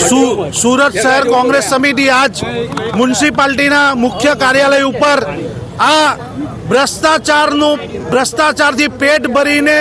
સુરત શહેર કોંગ્રેસ સમિતિ આજ મ્યુનિસિપાલિટીના મુખ્ય કાર્યાલય ઉપર આ ભ્રષ્ટાચારથી પેટ ભરીને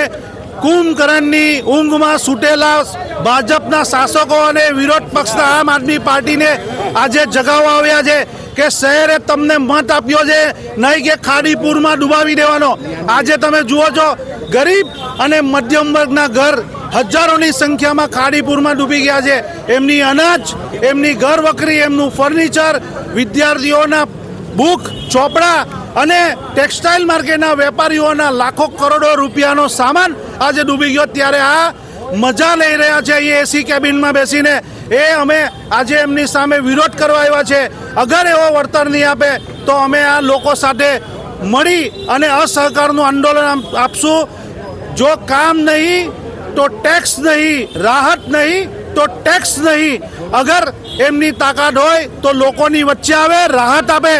કુંભકર્ણની ઊંઘમાં સૂટેલા ભાજપના શાસકો અને વિરોધ પક્ષના આમ આદમી પાર્ટીને આજે જગાવવા આવ્યા છે કે શહેરે તમને મત આપ્યો છે, નહીં કે ખાડીપુરમાં ડૂબાવી દેવાનો। આજે તમે જુઓ છો ગરીબ અને મધ્યમ વર્ગના ઘર હજારોની સંખ્યામાં ખાડીપુરમાં ડૂબી ગયા છે। એમની અનાજ, એમની ઘર વખરી, એમનું ફર્નિચર, વિદ્યાર્થીઓના બુક ચોપડા અને ટેક્સટાઇલ માર્કેટના વેપારીઓના લાખો કરોડો રૂપિયાનો સામાન આજે ડૂબી ગયો। ત્યારે આ મજા લઈ રહ્યા છે એ એસી કેબિનમાં બેસીને, એ અમે આજે એમની સામે વિરોધ કરવા આવ્યા છે। અગર એવો વળતર નહીં આપે તો અમે આ લોકો સાથે મળી અને અસહકારનું આંદોલન આપશું। જો કામ નહીં તો ટેક્સ નહીં, રાહત નહીં તો ટેક્સ નહીં। અગર એમની તાકાત હોય તો લોકોની વચ્ચે આવે, રાહત આપે।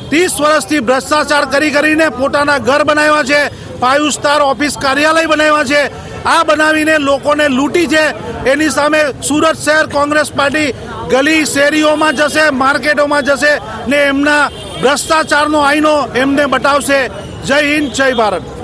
30 વર્ષથી ભ્રષ્ટાચાર કરીને પોતાના ઘર બનાવ્યા છે, 5 સ્ટાર ઓફિસ કાર્યાલય બનાવ્યા છે, આ બનાવીને લોકોને લૂંટી છે। એની સામે સુરત શહેર કોંગ્રેસ પાર્ટી ગલી શેરીઓમાં જશે, માર્કેટોમાં જશે ને એમના ભ્રષ્ટાચારનો આઈનો એમને બતાવશે। જય હિન્દ, જય ભારત।